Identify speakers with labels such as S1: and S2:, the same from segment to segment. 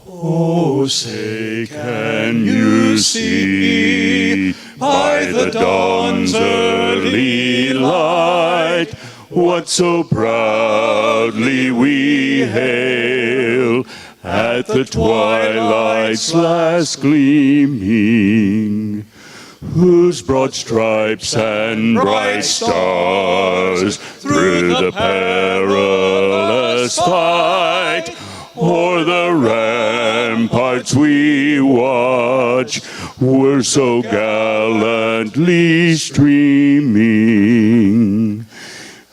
S1: Oh, say, can you see by the dawn's early light what so proudly we hail at the twilight's last gleaming, whose broad stripes and bright stars through the perilous fight o'er the ramparts we watch were so gallantly streaming,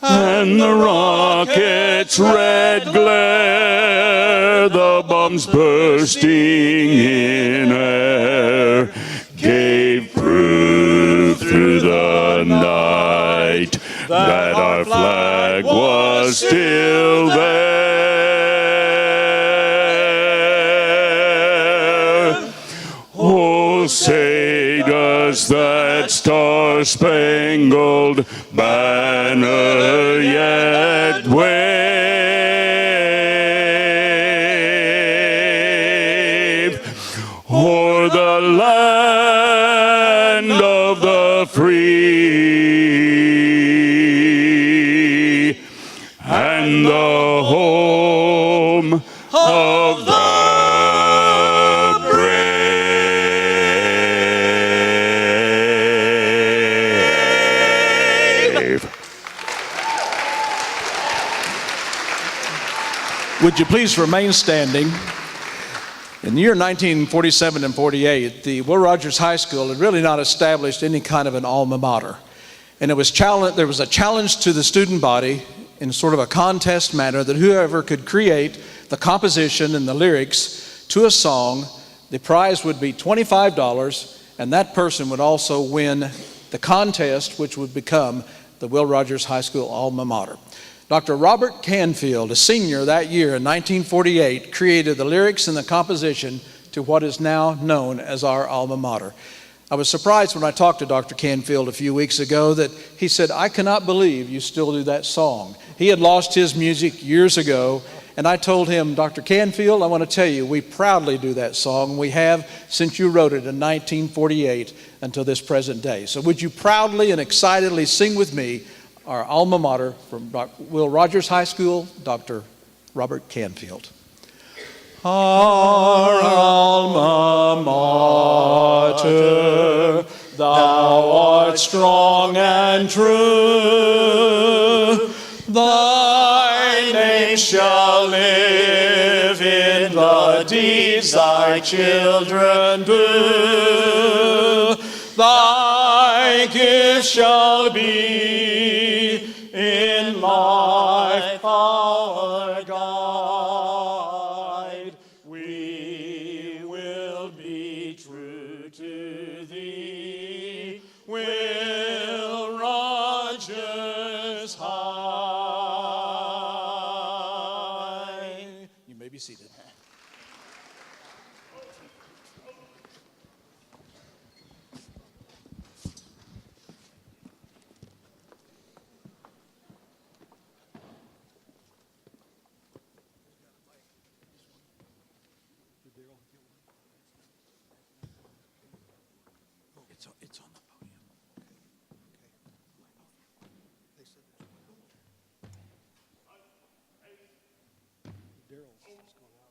S1: and the rocket's red glare, the bombs bursting in air, gave proof through the night that our flag was still there. Oh, say, does that star-spangled banner yet wave o'er the land of the free and the home of the
S2: Would you please remain standing? In the year 1947 and 48, the Will Rogers High School had really not established any kind of an alma mater. And there was a challenge to the student body in sort of a contest manner that whoever could create the composition and the lyrics to a song, the prize would be $25, and that person would also win the contest, which would become the Will Rogers High School alma mater. Dr. Robert Canfield, a senior that year in 1948, created the lyrics and the composition to what is now known as our alma mater. I was surprised when I talked to Dr. Canfield a few weeks ago that he said, "I cannot believe you still do that song." He had lost his music years ago, and I told him, "Dr. Canfield, I want to tell you, we proudly do that song. We have since you wrote it in 1948 until this present day. So would you proudly and excitedly sing with me our alma mater from Will Rogers High School, Dr. Robert Canfield." Our alma mater, thou art strong and true. Thy name shall live in the deeds thy children do. Thy gift shall be in life our guide. We will be true to thee, Will Rogers High. You may be seated. It's on the podium. They said there's one. Daryl's just going out.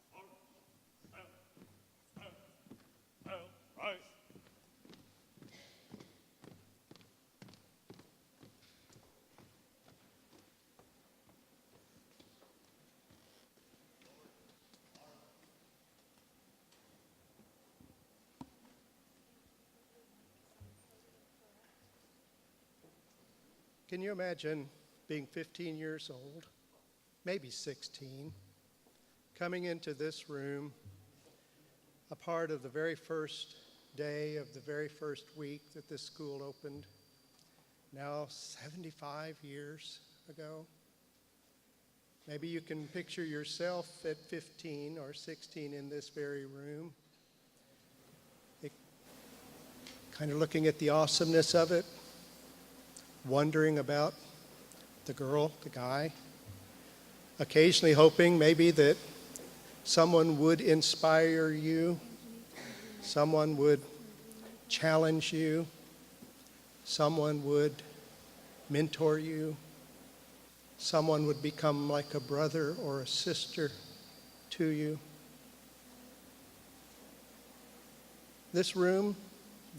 S3: Can you imagine being 15 years old, maybe 16, coming into this room, a part of the very first day of the very first week that this school opened, now 75 years ago. Maybe you can picture yourself at 15 or 16 in this very room, kind of looking at the awesomeness of it, wondering about the girl, the guy, occasionally hoping maybe that someone would inspire you, someone would challenge you, someone would mentor you, someone would become like a brother or a sister to you. This room,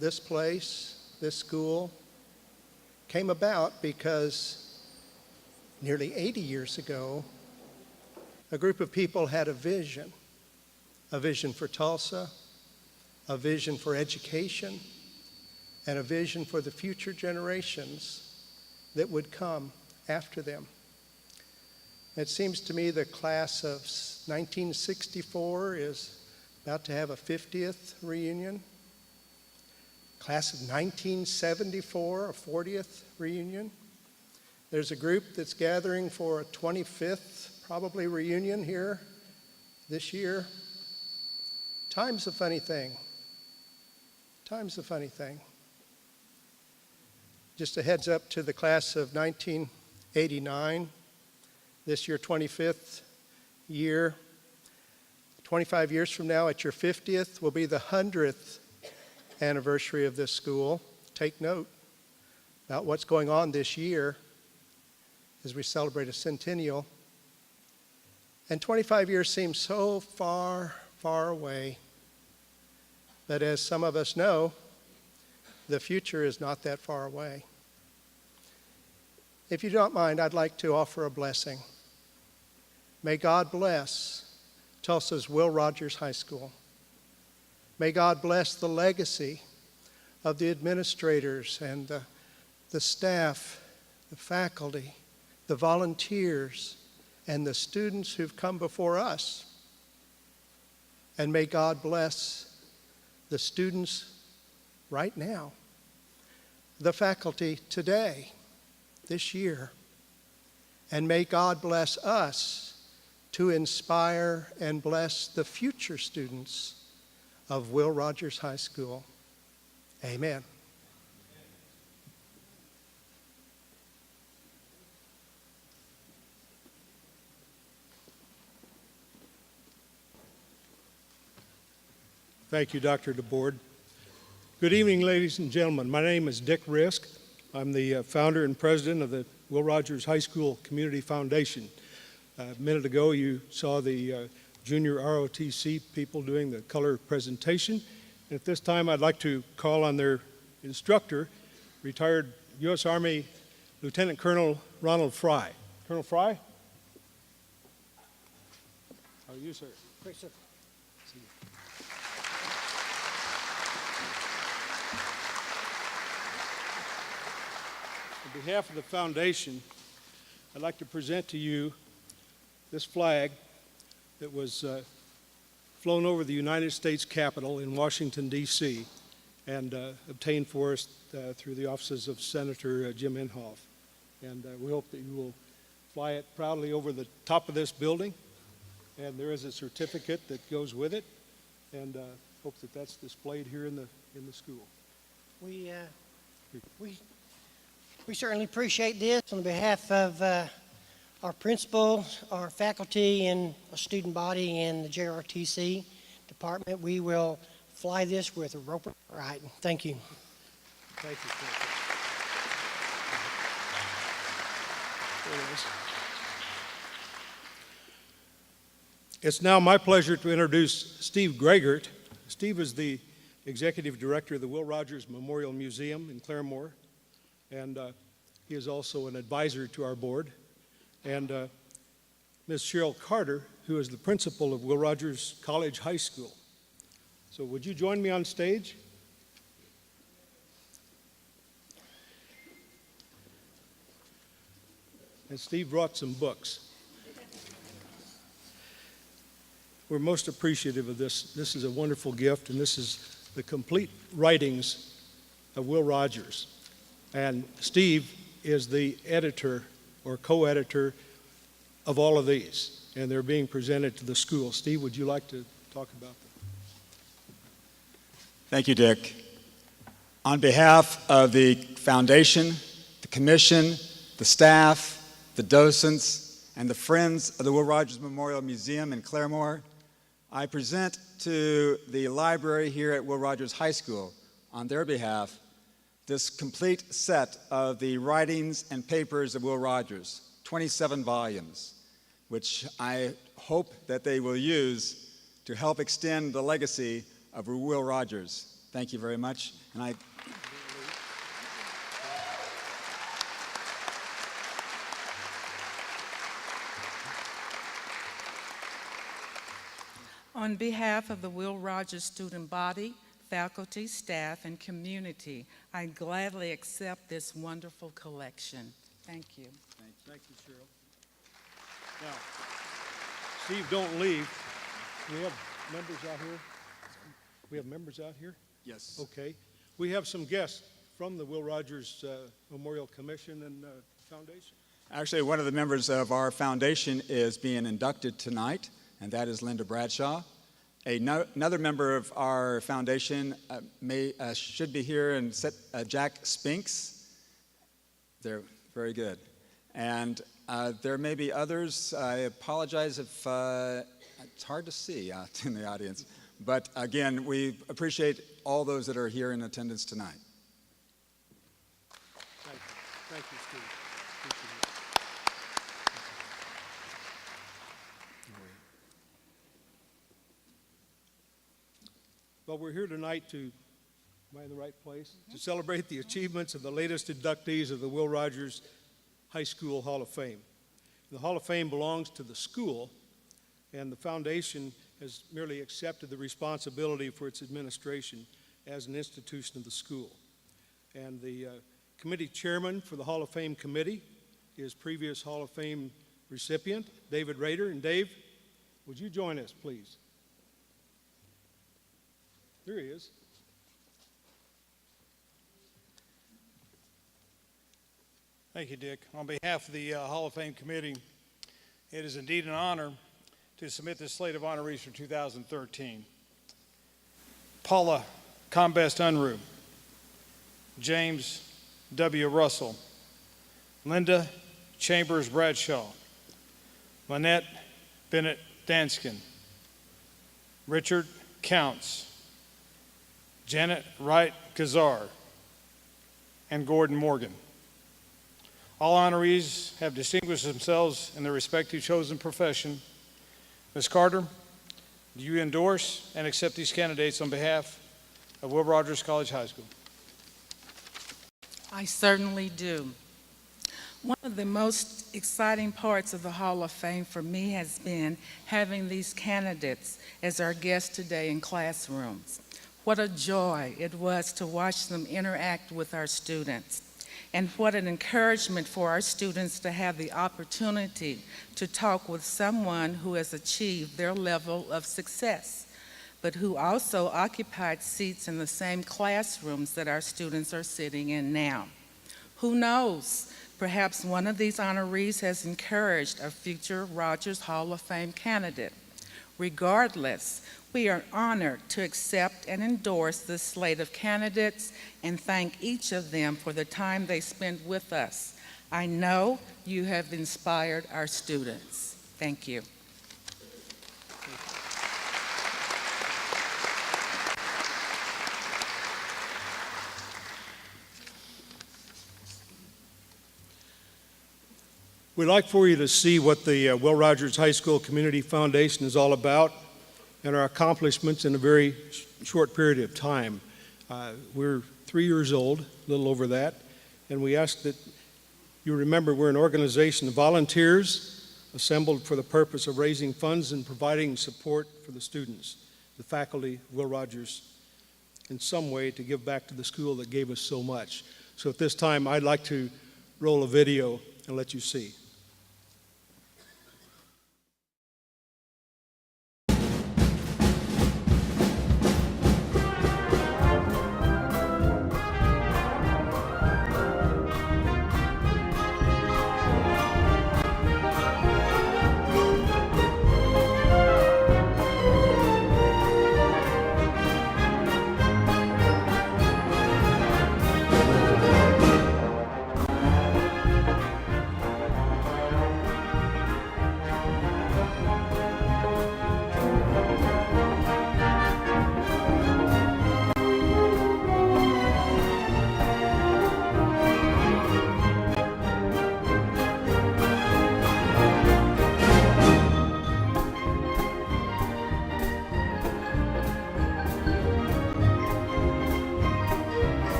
S3: this place, this school came about because nearly 80 years ago, a group of people had a vision for Tulsa, a vision for education, and a vision for the future generations that would come after them. It seems to me the class of 1964 is about to have a 50th reunion. Class of 1974, a 40th reunion. There's a group that's gathering for a 25th probably reunion here this year. Time's a funny thing. Time's a funny thing. Just a heads up to the class of 1989, this year 25th year. 25 years from now at your 50th will be the 100th anniversary of this school. Take note about what's going on this year as we celebrate a centennial. And 25 years seems so far, far away. But as some of us know, the future is not that far away. If you don't mind, I'd like to offer a blessing. May God bless Tulsa's Will Rogers High School. May God bless the legacy of the administrators and the staff, the faculty, the volunteers, and the students who've come before us. And may God bless the students right now, the faculty today, this year. And may God bless us to inspire and bless the future students of Will Rogers High School. Amen.
S4: Thank you, Dr. DeBoard. Good evening, ladies and gentlemen. My name is Dick Risk. I'm the founder and president of the Will Rogers High School Community Foundation. A minute ago, you saw the junior ROTC people doing the color presentation. And at this time, I'd like to call on their instructor, retired U.S. Army Lieutenant Colonel Ronald Fry. Colonel Fry? How are you, sir?
S3: Great, sir.
S4: On behalf of the foundation, I'd like to present to you this flag that was flown over the United States Capitol in Washington, D.C., and obtained for us through the offices of Senator Jim Inhofe. And we hope that you will fly it proudly over the top of this building. And there is a certificate that goes with it, and hope that that's displayed here in the school.
S5: We certainly appreciate this on behalf of our principals, our faculty, and our student body and the JRTC department. We will fly this with a rope. Right. Thank you.
S4: Thank you. It's now my pleasure to introduce Steve Gregert. Steve is the executive director of the Will Rogers Memorial Museum in Claremore, and he is also an advisor to our board. And Ms. Cheryl Carter, who is the principal of Will Rogers College High School. So would you join me on stage? And Steve brought some books. we're most appreciative of this. This is a wonderful gift, and this is the complete writings of Will Rogers. And Steve is the editor or co-editor of all of these, and they're being presented to the school. Steve, would you like to talk about them?
S6: Thank you, Dick. On behalf of the foundation, the commission, the staff, the docents, and the friends of the Will Rogers Memorial Museum in Claremore, I present to the library here at Will Rogers High School, on their behalf, this complete set of the writings and papers of Will Rogers, 27 volumes, which I hope that they will use to help extend the legacy of Will Rogers. Thank you very much. And
S7: On behalf of the Will Rogers student body, faculty, staff, and community, I gladly accept this wonderful collection. Thank you.
S4: Thank you, Cheryl. Now, Steve, don't leave. We have members out here. We have members out here?
S6: yes.
S4: Okay. We have some guests from the Will Rogers Memorial Commission and Foundation.
S6: Actually, one of the members of our foundation is being inducted tonight, and that is Linda Bradshaw. Another member of our foundation should be here, and Jack Spinks. They're very good. And there may be others. I apologize if it's hard to see out in the audience. But again, we appreciate all those that are here in attendance tonight.
S4: Thank you. Thank you, Steve. Appreciate it. Well, we're here tonight to, am I in the right place? To celebrate the achievements of the latest inductees of the Will Rogers High School Hall of Fame. The Hall of Fame belongs to the school, and the foundation has merely accepted the responsibility for its administration as an institution of the school. And the committee chairman for the Hall of Fame committee is previous Hall of Fame recipient, David Rader. And Dave, would you join us, please? There he is.
S8: Thank you, Dick. On behalf of the Hall of Fame Committee, it is indeed an honor to submit this slate of honorees for 2013. Paula Combest Unruh, James W. Russell, Linda Chambers Bradshaw, Lynette Bennett Danskin, Richard Counts, Janet Wright Kazar, and Gordon Morgan. All honorees have distinguished themselves in their respective chosen profession. Ms. Carter, do you endorse and accept these candidates on behalf of Will Rogers College High School?
S7: I certainly do. One of the most exciting parts of the Hall of Fame for me has been having these candidates as our guests today in classrooms. What a joy it was to watch them interact with our students. And what an encouragement for our students to have the opportunity to talk with someone who has achieved their level of success, but who also occupied seats in the same classrooms that our students are sitting in now. Who knows? Perhaps one of these honorees has encouraged a future Rogers Hall of Fame candidate. Regardless, we are honored to accept and endorse this slate of candidates and thank each of them for the time they spent with us. I know you have inspired our students. Thank you.
S4: We'd like for you to see what the Will Rogers High School Community Foundation is all about and our accomplishments in a very short period of time. We're 3 years old, a little over that, and we ask that you remember we're an organization of volunteers assembled for the purpose of raising funds and providing support for the students, the faculty of Will Rogers, in some way to give back to the school that gave us so much. So at this time, I'd like to roll a video and let you see.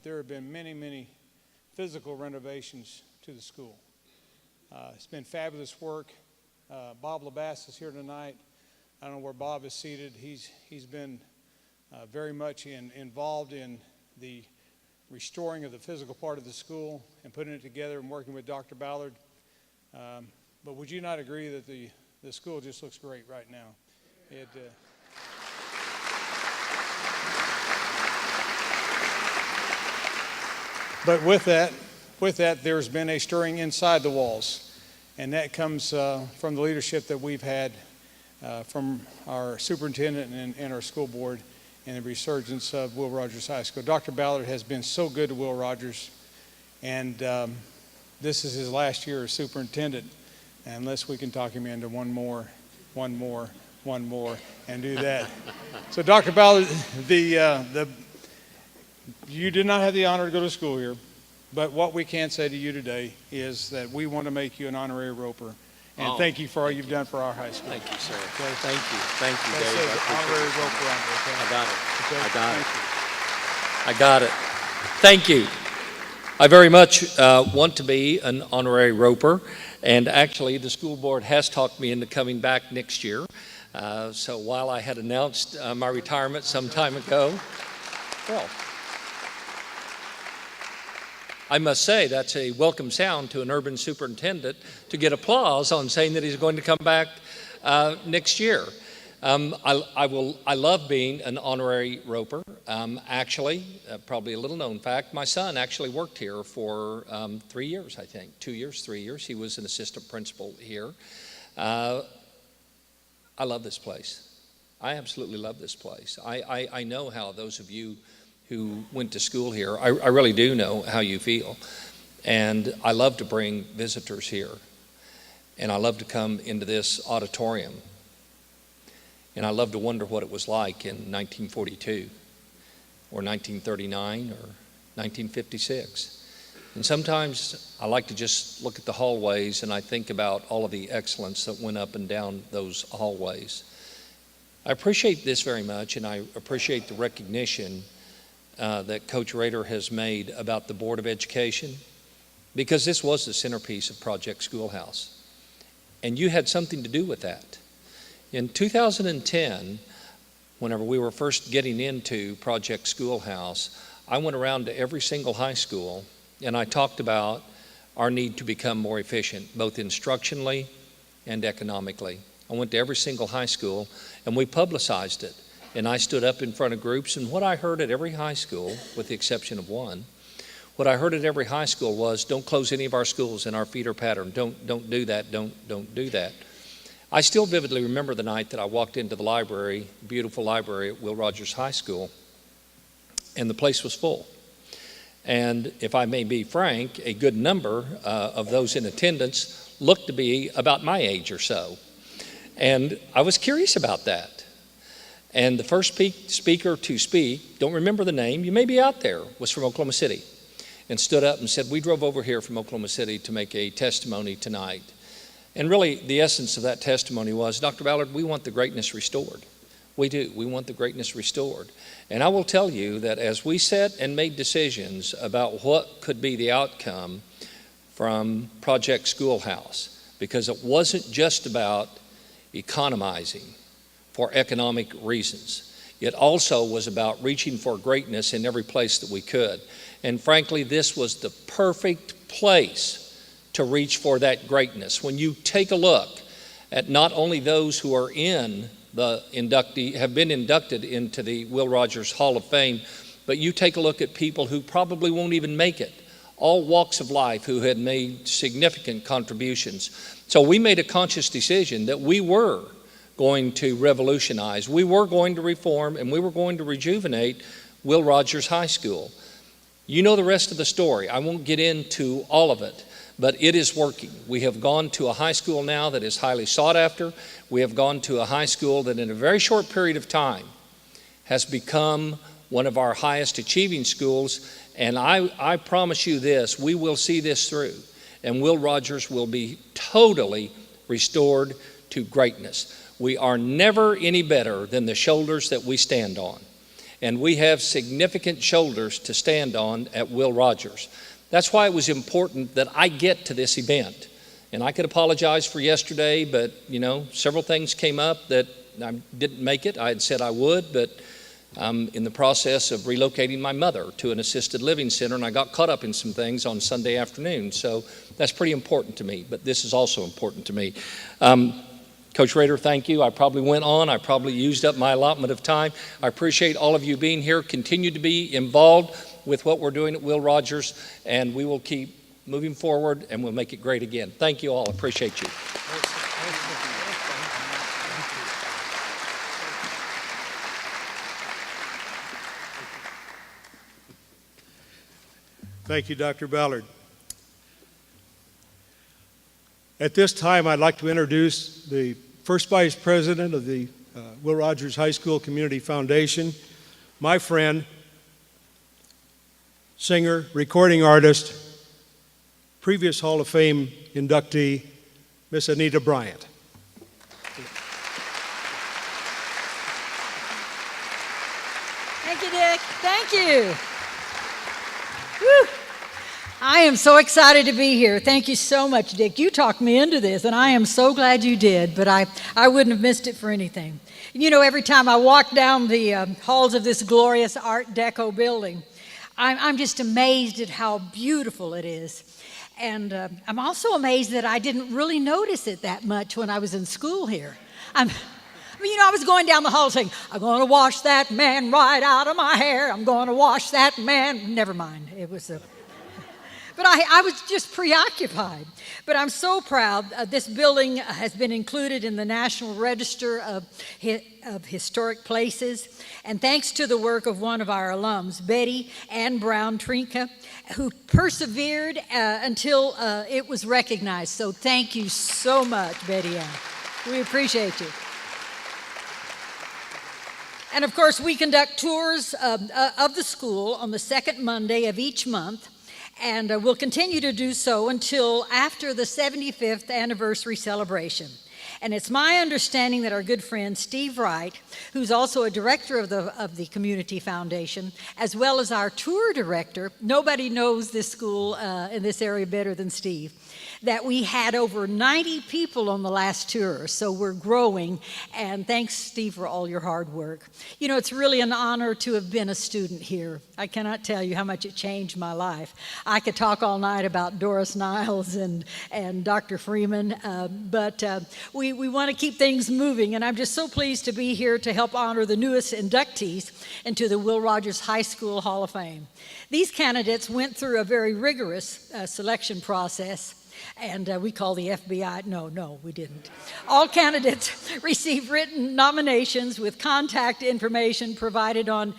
S8: there have been many, many physical renovations to the school. It's been fabulous work. Bob Labasse is here tonight. I don't know where Bob is seated. He's been very much involved in the restoring of the physical part of the school and putting it together and working with Dr. Ballard. But would you not agree that the school just looks great right now? But with that, there's been a stirring inside the walls, and that comes from the leadership that we've had from our superintendent and our school board, and the resurgence of Will Rogers High School. Dr. Ballard has been so good to Will Rogers, and this is his last year as superintendent, unless we can talk him into one more, and do that. So, Dr. Ballard, you did not have the honor to go to school here, but what we can say to you today is that we want to make you an honorary Roper. And thank you for all you've done for our high school.
S9: Thank you, sir.
S8: Okay.
S9: Thank you,
S8: That
S9: Dave.
S8: says
S9: I
S8: honorary
S9: appreciate
S8: Roper on it, okay?
S9: it. I got it.
S8: Okay?
S9: I got it.
S8: Thank you.
S9: I got it. Thank you. I very much want to be an honorary Roper, and actually the school board has talked me into coming back next year. So while I had announced my retirement some time ago, well, I must say that's a welcome sound to an urban superintendent to get applause on saying that he's going to come back next year. I love being an honorary Roper. Actually, probably a little known fact, my son actually worked here for 3 years, I think. 2 years, 3 years. He was an assistant principal here. I love this place. I absolutely love this place. I know how those of you who went to school here, I really do know how you feel. And I love to bring visitors here. And I love to come into this auditorium. And I love to wonder what it was like in 1942 or 1939 or 1956. And sometimes I like to just look at the hallways and I think about all of the excellence that went up and down those hallways. I appreciate this very much, and I appreciate the recognition that Coach Rader has made about the Board of Education, because this was the centerpiece of Project Schoolhouse. And you had something to do with that. In 2010, whenever we were first getting into Project Schoolhouse, I went around to every single high school and I talked about our need to become more efficient, both instructionally and economically. I went to every single high school and we publicized it. And I stood up in front of groups, and what I heard at every high school, with the exception of one, what I heard at every high school was, don't close any of our schools in our feeder pattern. Don't do that. Don't do that. I still vividly remember the night that I walked into the library, beautiful library at Will Rogers High School, and the place was full. And if I may be frank, a good number of those in attendance looked to be about my age or so. And I was curious about that. And the first speaker to speak, don't remember the name, you may be out there, was from Oklahoma City, and stood up and said, we drove over here from Oklahoma City to make a testimony tonight. And really, the essence of that testimony was, Dr. Ballard, we want the greatness restored. We do. We want the greatness restored. And I will tell you that as we sat and made decisions about what could be the outcome from Project Schoolhouse, because it wasn't just about economizing for economic reasons. It also was about reaching for greatness in every place that we could. And frankly, this was the perfect place to reach for that greatness. When you take a look at not only those who are in the have been inducted into the Will Rogers Hall of Fame, but you take a look at people who probably won't even make it, all walks of life who had made significant contributions. So we made a conscious decision that we were going to revolutionize. We were going to reform, and we were going to rejuvenate Will Rogers High School. You know the rest of the story. I won't get into all of it, but it is working. We have gone to a high school now that is highly sought after. We have gone to a high school that in a very short period of time has become one of our highest achieving schools, and I promise you this, we will see this through, and Will Rogers will be totally restored to greatness. We are never any better than the shoulders that we stand on. And we have significant shoulders to stand on at Will Rogers. That's why it was important that I get to this event. And I could apologize for yesterday, but, several things came up that I didn't make it. I had said I would, but I'm in the process of relocating my mother to an assisted living center, and I got caught up in some things on Sunday afternoon. So that's pretty important to me, but this is also important to me. Coach Rader, thank you. I probably went on. I probably used up my allotment of time. I appreciate all of you being here. Continue to be involved with what we're doing at Will Rogers, and we will keep moving forward, and we'll make it great again. Thank you all. Appreciate you.
S4: Thank you, Dr. Ballard. At this time, I'd like to introduce the first vice president of the Will Rogers High School Community Foundation, my friend, singer, recording artist, previous Hall of Fame inductee, Miss Anita Bryant.
S10: Thank you, Dick. Thank you. Whew. I am so excited to be here. Thank you so much, Dick. You talked me into this, and I am so glad you did, but I wouldn't have missed it for anything. Every time I walk down the halls of this glorious Art Deco building, I'm just amazed at how beautiful it is. And I'm also amazed that I didn't really notice it that much when I was in school here. I was going down the hall saying, I'm going to wash that man right out of my hair. I'm going to wash that man. Never mind. It was But I was just preoccupied. But I'm so proud. This building has been included in the National Register of Historic Places. And thanks to the work of one of our alums, Betty Ann Brown Trinka, who persevered until it was recognized. So thank you so much, Betty Ann. We appreciate you. And of course, we conduct tours of the school on the second Monday of each month. And we'll continue to do so until after the 75th anniversary celebration. And it's my understanding that our good friend Steve Wright, who's also a director of the Community Foundation, as well as our tour director, nobody knows this school in this area better than Steve, that we had over 90 people on the last tour, so we're growing, and thanks, Steve, for all your hard work. It's really an honor to have been a student here. I cannot tell you how much it changed my life. I could talk all night about Doris Niles and Dr. Freeman, but we want to keep things moving, and I'm just so pleased to be here to help honor the newest inductees into the Will Rogers High School Hall of Fame. These candidates went through a very rigorous selection process. And we call the FBI. No, we didn't. All candidates receive written nominations with contact information provided on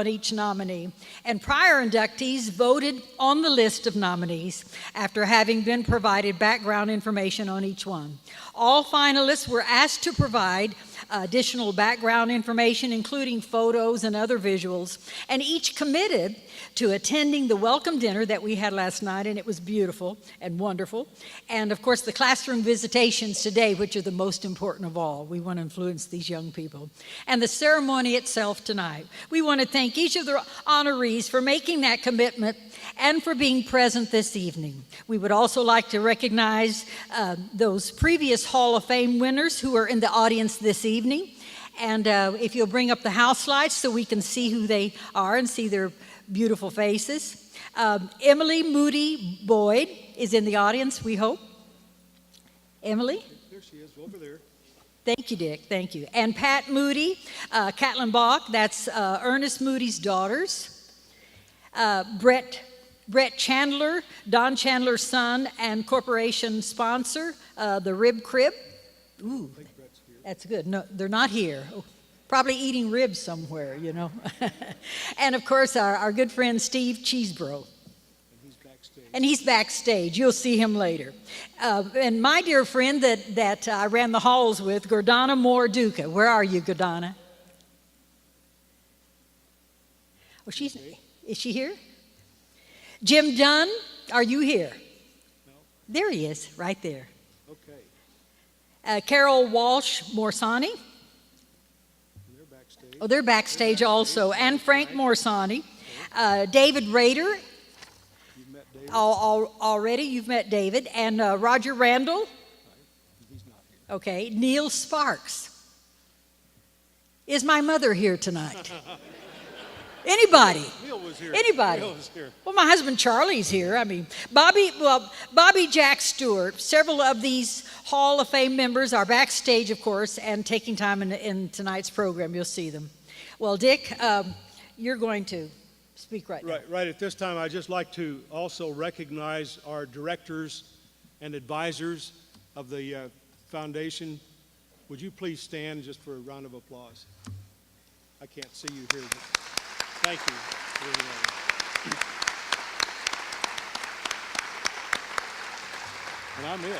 S10: each nominee. And prior inductees voted on the list of nominees after having been provided background information on each one. All finalists were asked to provide additional background information, including photos and other visuals, and each committed to attending the welcome dinner that we had last night, and it was beautiful and wonderful. And of course, the classroom visitations today, which are the most important of all. We want to influence these young people. And the ceremony itself tonight. We want to thank each of the honorees for making that commitment and for being present this evening. We would also like to recognize those previous Hall of Fame winners who are in the audience this evening. And if you'll bring up the house lights so we can see who they are and see their beautiful faces. Emily Moody Boyd is in the audience, we hope. Emily?
S4: There she is, over there.
S10: Thank you, Dick. Thank you. And Pat Moody, Catlin Bach, that's Ernest Moody's daughters. Brett Chandler, Don Chandler's son and corporation sponsor, the Rib Crib. Ooh, that's good. No, they're not here. Oh, probably eating ribs somewhere, And of course, our good friend Steve Cheesebro. And he's backstage. You'll see him later. And my dear friend that I ran the halls with, Gordana Moore Duca. Where are you, Gordana? Oh, is she here? Jim Dunn, are you here?
S4: No.
S10: There he is, right there.
S4: Okay.
S10: Carol Walsh Morsani.
S4: They're backstage.
S10: Oh, they're backstage also. And Frank Morsani. David Rader. Already, you've met David. And Roger Randall. Okay. Neil Sparks. Is my mother here tonight? Anybody?
S4: Neil was here.
S10: Anybody?
S4: Neil was here.
S10: Well, my husband Charlie's here. I mean, Bobby Jack Stewart. Several of these Hall of Fame members are backstage, of course, and taking time in tonight's program. You'll see them. Well, Dick, you're going to speak right now.
S4: Right at this time, I'd just like to also recognize our directors and advisors of the foundation. Would you please stand just for a round of applause? I can't see you here, but thank you. And I'm it.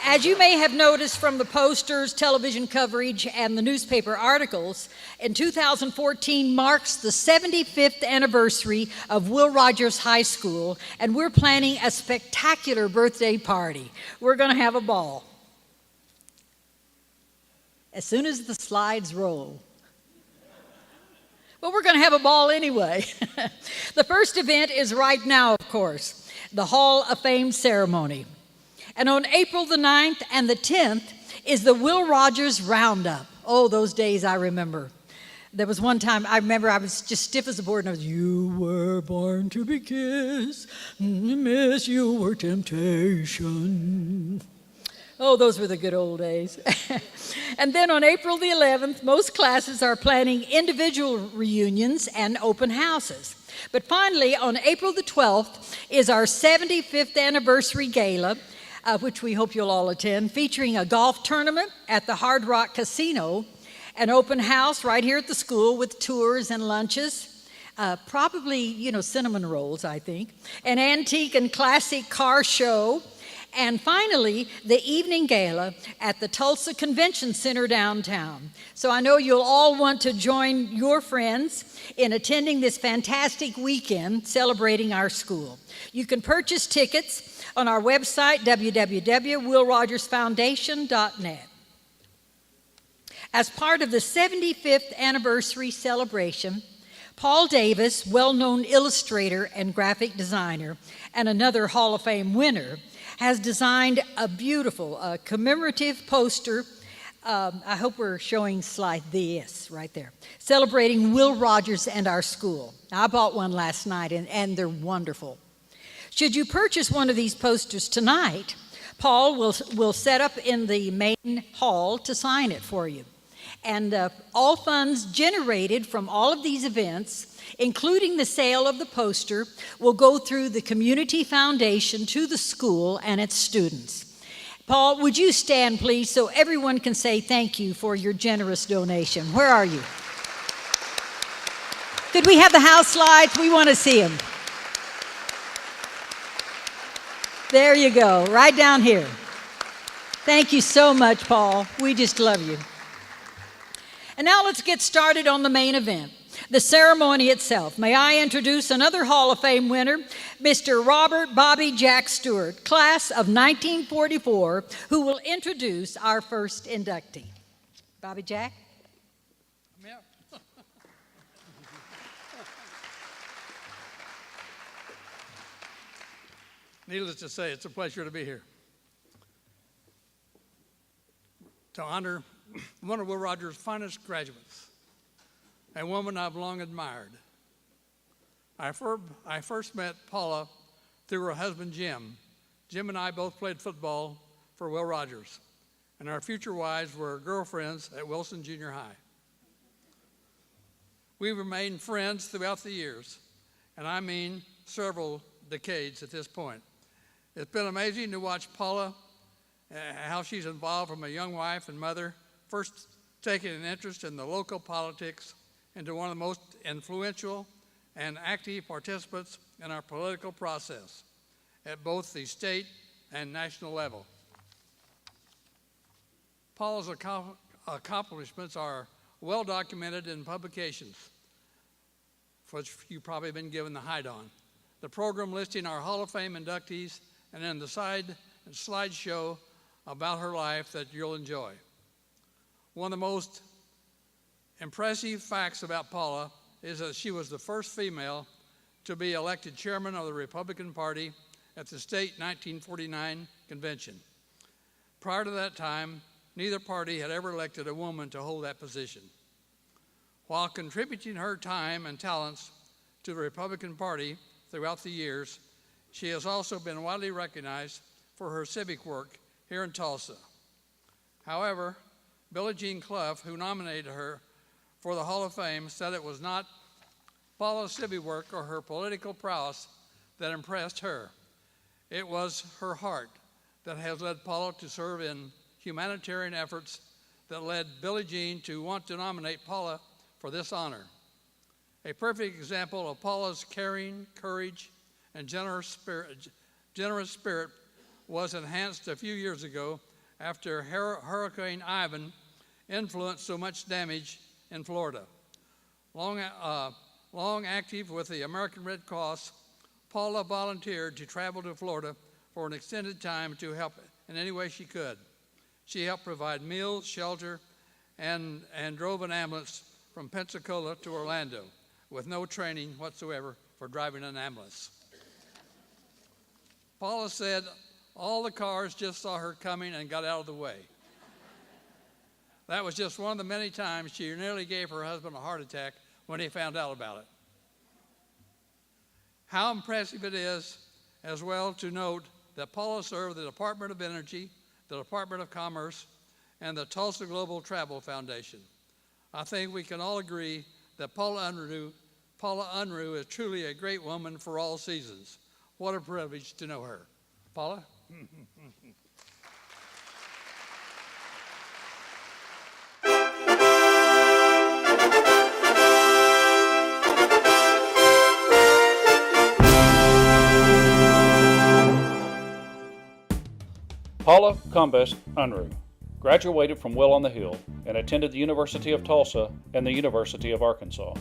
S10: As you may have noticed from the posters, television coverage, and the newspaper articles, in 2014 marks the 75th anniversary of Will Rogers High School, and we're planning a spectacular birthday party. We're going to have a ball. As soon as the slides roll. But we're going to have a ball anyway. The first event is right now, of course, the Hall of Fame ceremony. And on April the 9th and the 10th is the Will Rogers Roundup. Oh, those days I remember. There was one time, I remember I was just stiff as a board, and I was, you were born to be kissed, miss, you were temptation. Oh, those were the good old days. And then on April the 11th, most classes are planning individual reunions and open houses. But finally, on April the 12th is our 75th anniversary gala, which we hope you'll all attend, featuring a golf tournament at the Hard Rock Casino, an open house right here at the school with tours and lunches, probably, cinnamon rolls, I think, an antique and classic car show, and finally, the evening gala at the Tulsa Convention Center downtown. So I know you'll all want to join your friends in attending this fantastic weekend celebrating our school. You can purchase tickets on our website, www.willrogersfoundation.net. As part of the 75th anniversary celebration, Paul Davis, well-known illustrator and graphic designer, and another Hall of Fame winner, has designed a beautiful commemorative poster. I hope we're showing slide this right there, celebrating Will Rogers and our school. Now, I bought one last night, and they're wonderful. Should you purchase one of these posters tonight, Paul will set up in the main hall to sign it for you. And all funds generated from all of these events, including the sale of the poster, will go through the Community Foundation to the school and its students. Paul, would you stand, please, so everyone can say thank you for your generous donation. Where are you? Could we have the house lights? We want to see them. There you go, right down here. Thank you so much, Paul. We just love you. And now let's get started on the main event, the ceremony itself. May I introduce another Hall of Fame winner, Mr. Robert Bobby Jack Stewart, class of 1944, who will introduce our first inductee. Bobby Jack?
S11: Yeah. Needless to say, it's a pleasure to be here. To honor one of Will Rogers' finest graduates, a woman I've long admired. I first met Paula through her husband, Jim. Jim and I both played football for Will Rogers, and our future wives were girlfriends at Wilson Junior High. We remained friends throughout the years, and I mean several decades at this point. It's been amazing to watch Paula, how she's involved from a young wife and mother, first taking an interest in the local politics, into one of the most influential and active participants in our political process at both the state and national level. Paula's accomplishments are well documented in publications, which you've probably been given the hide on. The program listing our Hall of Fame inductees, and then the slideshow about her life that you'll enjoy. One of the most Impressive facts about Paula is that she was the first female to be elected chairman of the Republican Party at the state 1949 convention. Prior to that time, neither party had ever elected a woman to hold that position. While contributing her time and talents to the Republican Party throughout the years, she has also been widely recognized for her civic work here in Tulsa. However, Billie Jean Clough, who nominated her for the Hall of Fame, said it was not Paula's civic work or her political prowess that impressed her. It was her heart that has led Paula to serve in humanitarian efforts that led Billie Jean to want to nominate Paula for this honor. A perfect example of Paula's caring, courage, and generous spirit was enhanced a few years ago after Hurricane Ivan influenced so much damage in Florida. Long active with the American Red Cross, Paula volunteered to travel to Florida for an extended time to help in any way she could. She helped provide meals, shelter, and drove an ambulance from Pensacola to Orlando with no training whatsoever for driving an ambulance. Paula said all the cars just saw her coming and got out of the way. That was just one of the many times she nearly gave her husband a heart attack when he found out about it. How impressive it is as well to note that Paula served the Department of Energy, the Department of Commerce, and the Tulsa Global Travel Foundation. I think we can all agree that Paula Unruh is truly a great woman for all seasons. What a privilege to know her. Paula?
S12: Paula Cumbest Unruh graduated from Will on the Hill and attended the University of Tulsa and the University of Arkansas.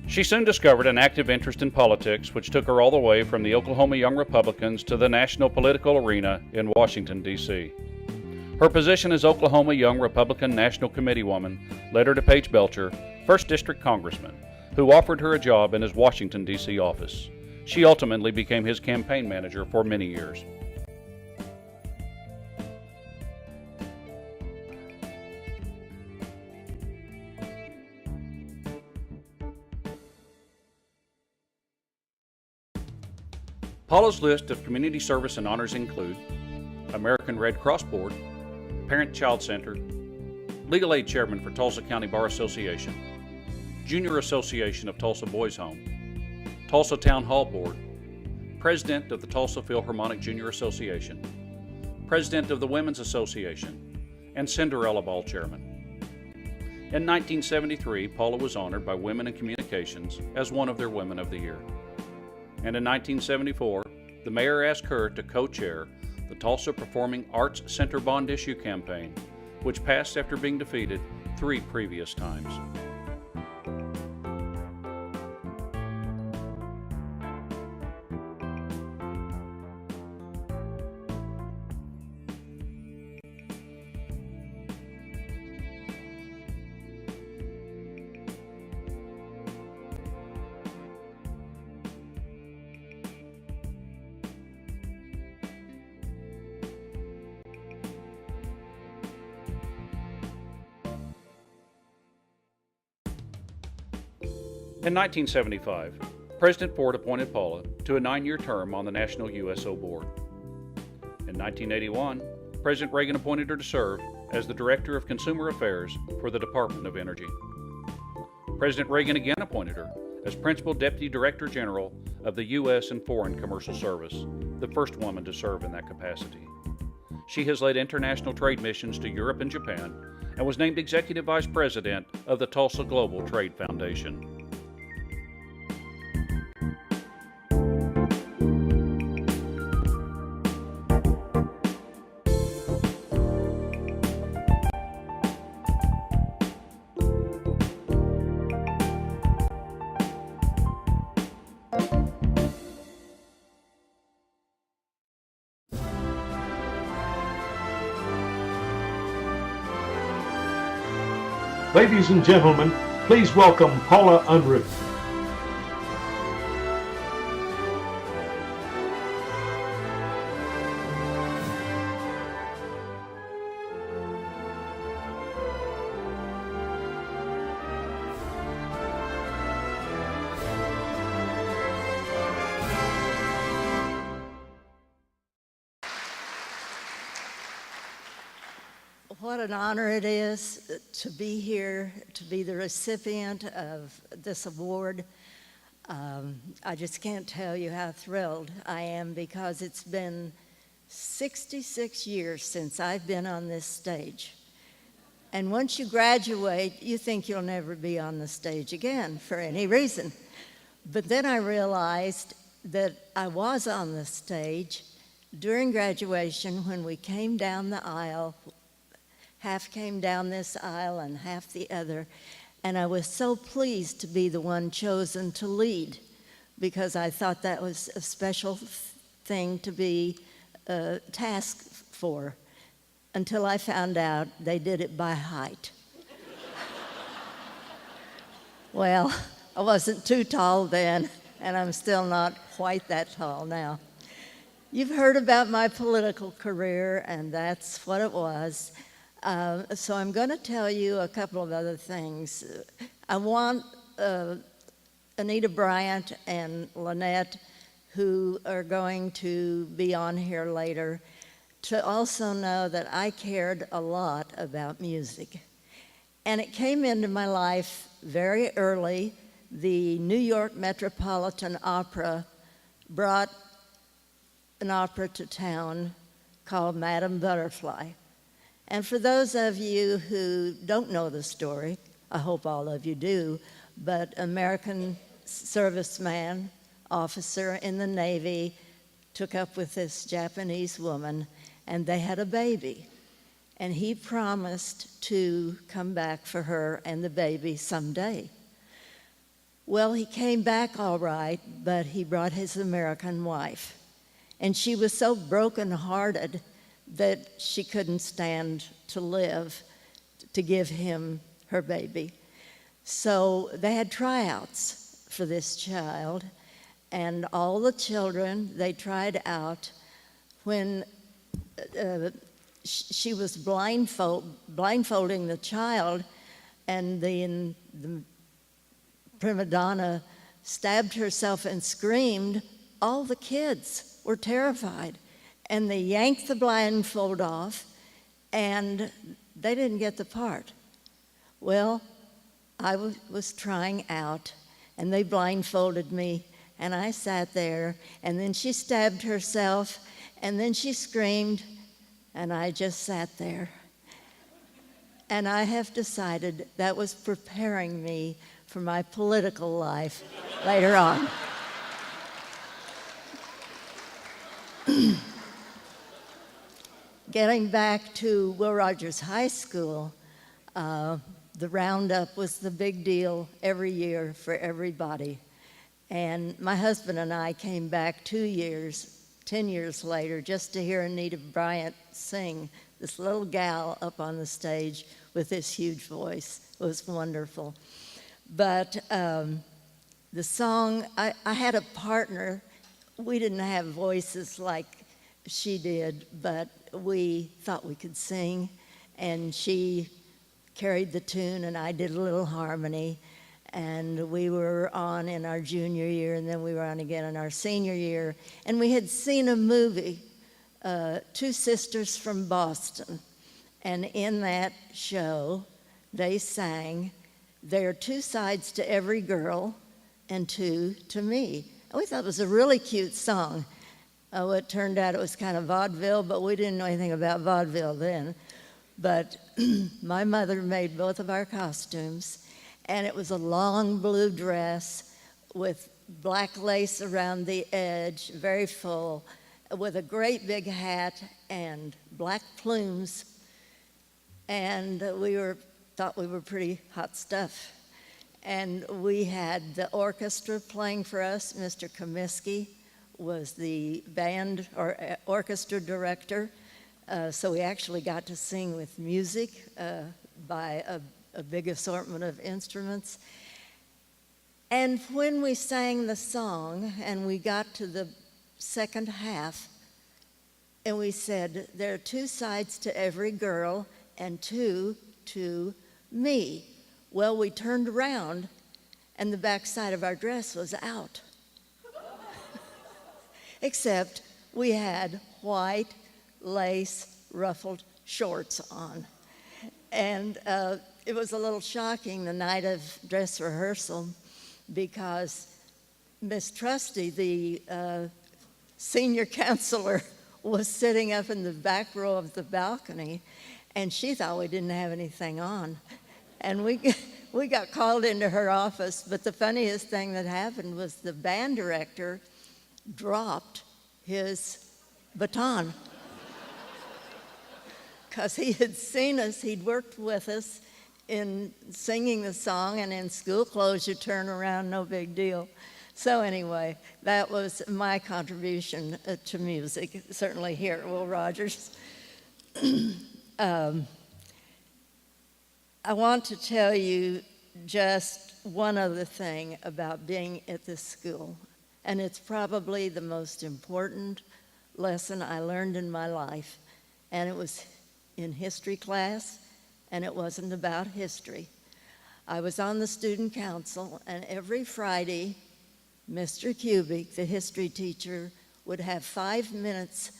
S12: She soon discovered an active interest in politics, which took her all the way from the Oklahoma Young Republicans to the national political arena in Washington, D.C. Her position as Oklahoma Young Republican National Committee woman led her to Paige Belcher, 1st District Congressman, who offered her a job in his Washington, D.C. office. She ultimately became his campaign manager for many years. Paula's list of community service and honors include American Red Cross Board, Parent-Child Center, Legal Aid Chairman for Tulsa County Bar Association, Junior Association of Tulsa Boys Home, Tulsa Town Hall Board, President of the Tulsa Philharmonic Junior Association, President of the Women's Association, and Cinderella Ball Chairman. In 1973, Paula was honored by Women in Communications as one of their Women of the Year. And in 1974, the mayor asked her to co-chair the Tulsa Performing Arts Center bond issue campaign, which passed after being defeated 3 previous times. In 1975, President Ford appointed Paula to a 9-year term on the National USO Board. In 1981, President Reagan appointed her to serve as the Director of Consumer Affairs for the Department of Energy. President Reagan again appointed her as Principal Deputy Director General of the U.S. and Foreign Commercial Service, the first woman to serve in that capacity. She has led international trade missions to Europe and Japan and was named Executive Vice President of the Tulsa Global Trade Foundation.
S13: Ladies and gentlemen, please welcome Paula Unruh.
S14: What an honor it is to be here, to be the recipient of this award. I just can't tell you how thrilled I am, because it's been 66 years since I've been on this stage. And once you graduate, you think you'll never be on the stage again for any reason. But then I realized that I was on the stage during graduation when we came down the aisle. Half came down this aisle and half the other. And I was so pleased to be the one chosen to lead, because I thought that was a special thing to be tasked for, until I found out they did it by height. Well, I wasn't too tall then, and I'm still not quite that tall now. You've heard about my political career, and that's what it was. So I'm going to tell you a couple of other things. I want Anita Bryant and Lynette, who are going to be on here later, to also know that I cared a lot about music. And it came into my life very early. The New York Metropolitan Opera brought an opera to town called Madame Butterfly. And for those of you who don't know the story, I hope all of you do, but American serviceman, officer in the Navy, took up with this Japanese woman, and they had a baby. And he promised to come back for her and the baby someday. Well, he came back all right, but he brought his American wife. And she was so brokenhearted that she couldn't stand to live to give him her baby. So they had tryouts for this child, and all the children, they tried out. When she was blindfolding the child, and the prima donna stabbed herself and screamed, all the kids were terrified. And they yanked the blindfold off, and they didn't get the part. Well, I was trying out, and they blindfolded me, and I sat there, and then she stabbed herself, and then she screamed, and I just sat there. And I have decided that was preparing me for my political life later on. Getting back to Will Rogers High School, the roundup was the big deal every year for everybody. And my husband and I came back 10 years later, just to hear Anita Bryant sing, this little gal up on the stage with this huge voice. It was wonderful. But the song, I had a partner. We didn't have voices like she did, but we thought we could sing, and she carried the tune, and I did a little harmony, and we were on in our junior year, and then we were on again in our senior year, and we had seen a movie, Two Sisters from Boston, and in that show, they sang, "There are two sides to every girl, and two to me." And we thought it was a really cute song. It turned out it was kind of vaudeville, but we didn't know anything about vaudeville then. But my mother made both of our costumes, and it was a long blue dress with black lace around the edge, very full, with a great big hat and black plumes. And we thought we were pretty hot stuff. And we had the orchestra playing for us. Mr. Comiskey was the band or orchestra director. So we actually got to sing with music by a big assortment of instruments. And when we sang the song and we got to the second half, and we said, there are two sides to every girl and two to me. Well, we turned around and the back side of our dress was out. Except we had white lace ruffled shorts on. And it was a little shocking the night of dress rehearsal because Miss Trusty, the senior counselor, was sitting up in the back row of the balcony, and she thought we didn't have anything on. And we got called into her office, but the funniest thing that happened was the band director dropped his baton because he had seen us, he'd worked with us in singing the song, and in school clothes you turn around, no big deal. So anyway, that was my contribution to music, certainly here at Will Rogers. I want to tell you just one other thing about being at this school, and it's probably the most important lesson I learned in my life, and it was in history class, and it wasn't about history. I was on the student council, and every Friday, Mr. Kubik, the history teacher, would have 5 minutes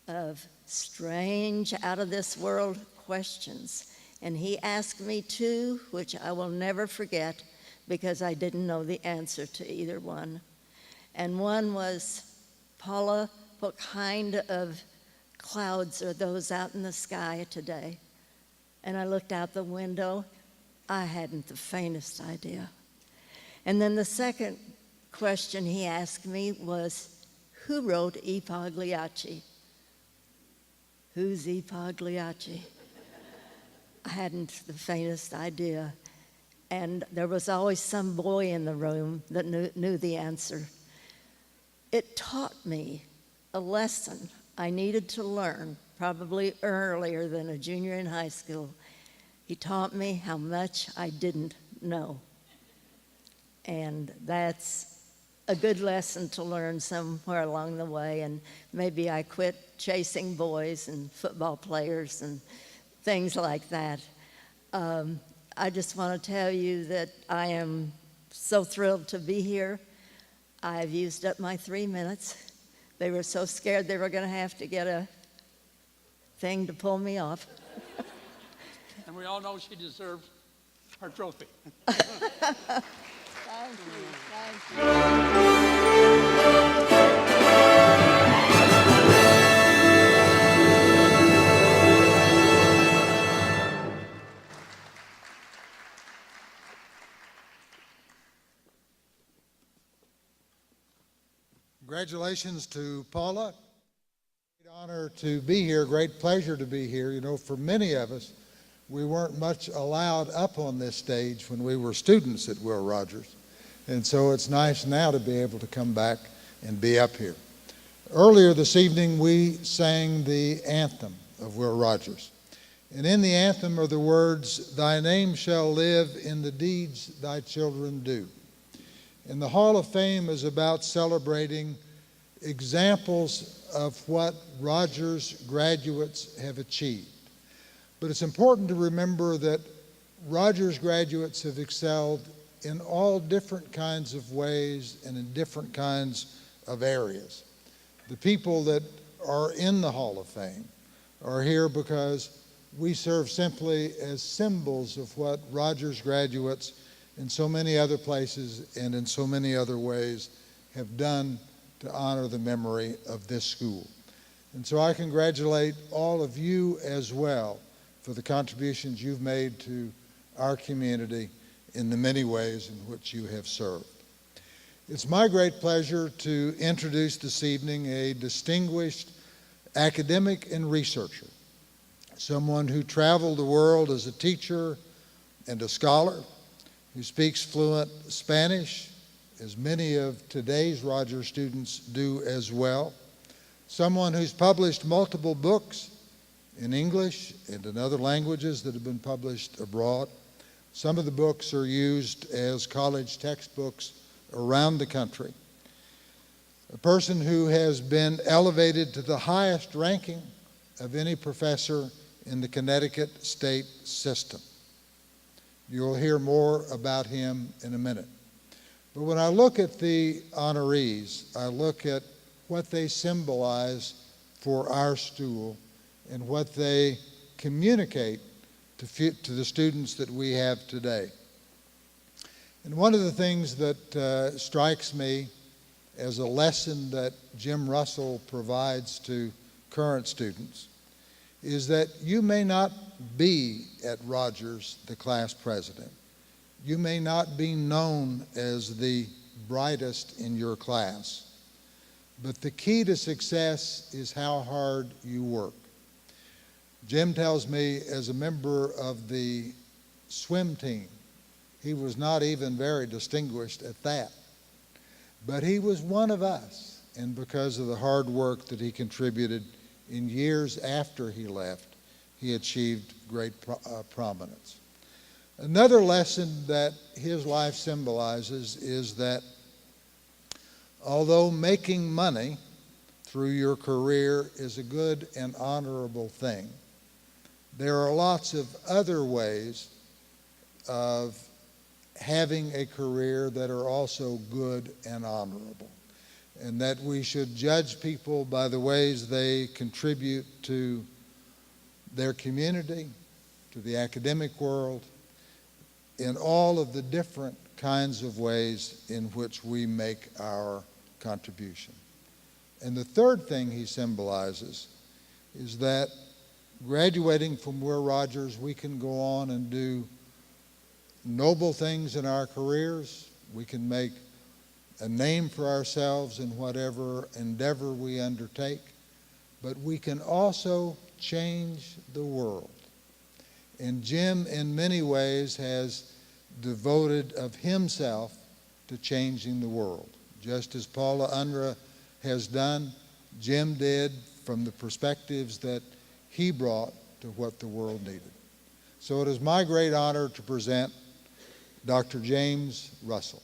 S14: of strange, out-of-this-world questions. And he asked me two, which I will never forget because I didn't know the answer to either one. And one was, Paula, what kind of clouds are those out in the sky today? And I looked out the window. I hadn't the faintest idea. And then the second question he asked me was, who wrote I Pagliacci? Who's I Pagliacci? I hadn't the faintest idea. And there was always some boy in the room that knew the answer. It taught me a lesson I needed to learn, probably earlier than a junior in high school. He taught me how much I didn't know. And that's a good lesson to learn somewhere along the way, and maybe I quit chasing boys and football players and things like that. I just want to tell you that I am so thrilled to be here. I've used up my 3 minutes. They were so scared they were going to have to get a thing to pull me off.
S11: And we all know she deserves her trophy.
S14: Thank you. Thank you.
S15: Congratulations to Paula. Great honor to be here, great pleasure to be here. You know, for many of us, we weren't much allowed up on this stage when we were students at Will Rogers. And so it's nice now to be able to come back and be up here. Earlier this evening, we sang the anthem of Will Rogers. And in the anthem are the words, "Thy name shall live in the deeds thy children do." And the Hall of Fame is about celebrating examples of what Rogers graduates have achieved. But it's important to remember that Rogers graduates have excelled in all different kinds of ways and in different kinds of areas. The people that are in the Hall of Fame are here because we serve simply as symbols of what Rogers graduates in so many other places and in so many other ways have done to honor the memory of this school. And so I congratulate all of you as well for the contributions you've made to our community in the many ways in which you have served. It's my great pleasure to introduce this evening a distinguished academic and researcher, someone who traveled the world as a teacher and a scholar, who speaks fluent Spanish, as many of today's Rogers students do as well, someone who's published multiple books in English and in other languages that have been published abroad, Some of the books are used as college textbooks around the country. A person who has been elevated to the highest ranking of any professor in the Connecticut state system. You'll hear more about him in a minute. But when I look at the honorees, I look at what they symbolize for our school and what they communicate to the students that we have today. And one of the things that strikes me as a lesson that Jim Russell provides to current students is that you may not be at Rogers the class president. You may not be known as the brightest in your class, but the key to success is how hard you work. Jim tells me, as a member of the swim team, he was not even very distinguished at that, but he was one of us, and because of the hard work that he contributed in years after he left, he achieved great prominence. Another lesson that his life symbolizes is that although making money through your career is a good and honorable thing, there are lots of other ways of having a career that are also good and honorable, and that we should judge people by the ways they contribute to their community, to the academic world, in all of the different kinds of ways in which we make our contribution. And the third thing he symbolizes is that graduating from Will Rogers, we can go on and do noble things in our careers. We can make a name for ourselves in whatever endeavor we undertake, but we can also change the world. And Jim, in many ways, has devoted of himself to changing the world. Just as Paula Unruh has done, Jim did from the perspectives that he brought to what the world needed. So it is my great honor to present Dr. James Russell.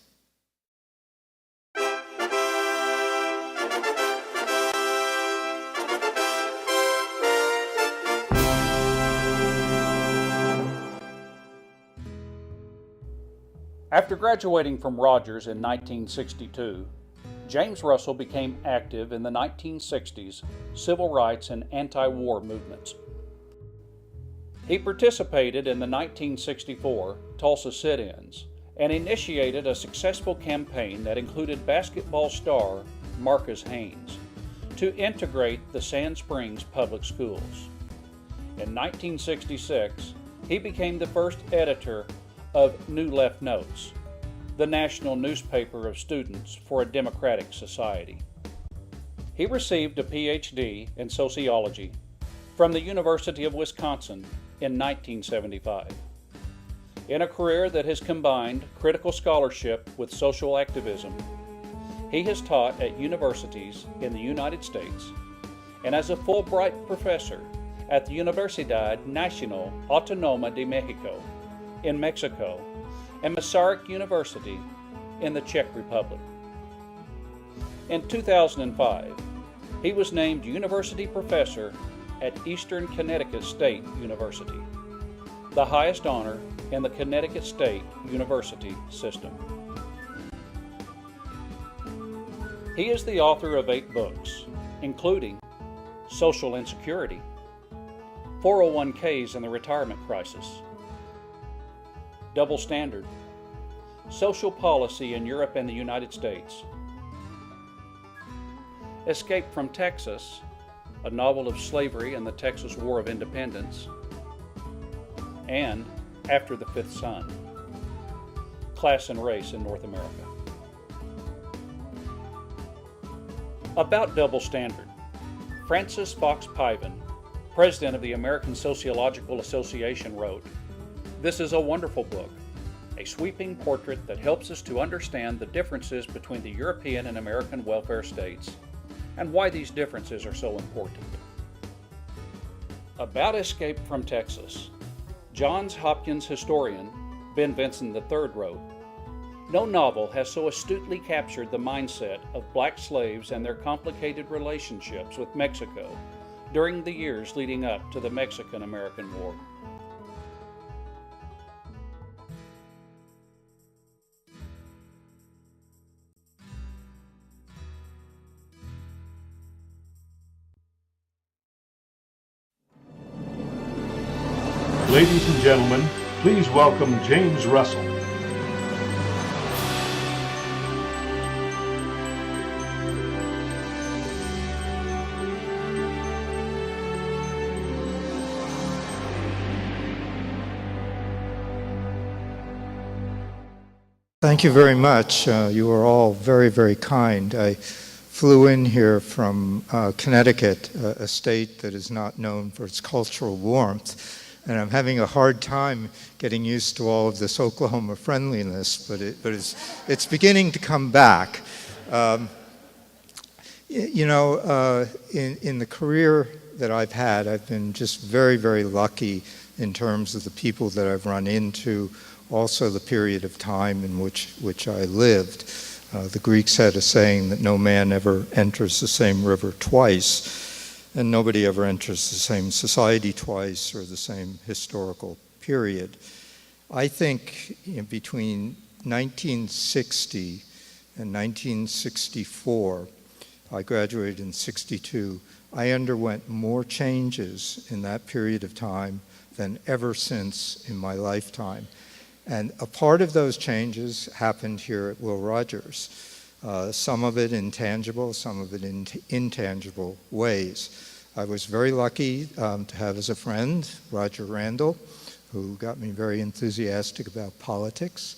S12: After graduating from Rogers in 1962, James Russell became active in the 1960s civil rights and anti-war movements. He participated in the 1964 Tulsa sit-ins and initiated a successful campaign that included basketball star Marcus Haynes to integrate the Sand Springs public schools. In 1966, he became the first editor of New Left Notes, the national newspaper of students for a democratic society. He received a PhD in sociology from the University of Wisconsin in 1975. In a career that has combined critical scholarship with social activism, he has taught at universities in the United States and as a Fulbright professor at the Universidad Nacional Autónoma de México in Mexico and Masaryk University in the Czech Republic. In 2005, he was named University Professor at Eastern Connecticut State University, the highest honor in the Connecticut State University system. He is the author of 8 books, including Social Insecurity, 401ks and the Retirement Crisis, Double Standard, Social Policy in Europe and the United States, Escape from Texas, a novel of slavery and the Texas War of Independence, and After the Fifth Son, Class and Race in North America. About Double Standard, Francis Fox Piven, president of the American Sociological Association, wrote, "This is a wonderful book, a sweeping portrait that helps us to understand the differences between the European and American welfare states and why these differences are so important." About Escape from Texas, Johns Hopkins historian Ben Vinson III, wrote, "No novel has so astutely captured the mindset of black slaves and their complicated relationships with Mexico during the years leading up to the Mexican-American War."
S13: Ladies and gentlemen, please welcome James Russell.
S16: Thank you very much. You are all very, very kind. I flew in here from Connecticut, a state that is not known for its cultural warmth, and I'm having a hard time getting used to all of this Oklahoma friendliness, but it's beginning to come back. You know, in the career that I've had, I've been just very, very lucky in terms of the people that I've run into, also the period of time in which I lived. The Greeks had a saying that no man ever enters the same river twice, and nobody ever enters the same society twice or the same historical period. I think between 1960 and 1964, I graduated in 62, I underwent more changes in that period of time than ever since in my lifetime. And a part of those changes happened here at Will Rogers. Some of it intangible, some of it in intangible ways. I was very lucky to have as a friend Roger Randall, who got me very enthusiastic about politics.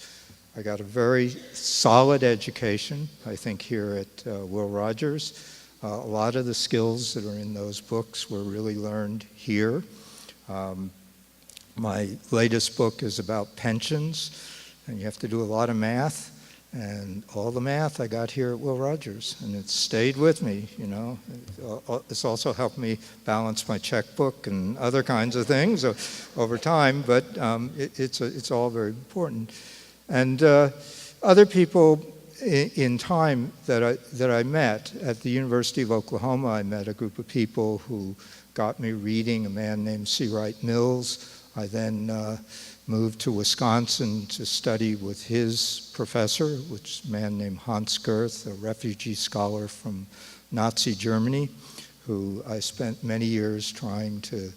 S16: I got a very solid education, I think, here at Will Rogers. A lot of the skills that are in those books were really learned here. My latest book is about pensions, and you have to do a lot of math, and all the math I got here at Will Rogers, and it's stayed with me, you know. It's also helped me balance my checkbook and other kinds of things over time, but it's all very important. And other people in time that I met at the University of Oklahoma, I met a group of people who got me reading a man named C. Wright Mills. I then moved to Wisconsin to study with his professor, which is a man named Hans Gerth, a refugee scholar from Nazi Germany, who I spent many years trying to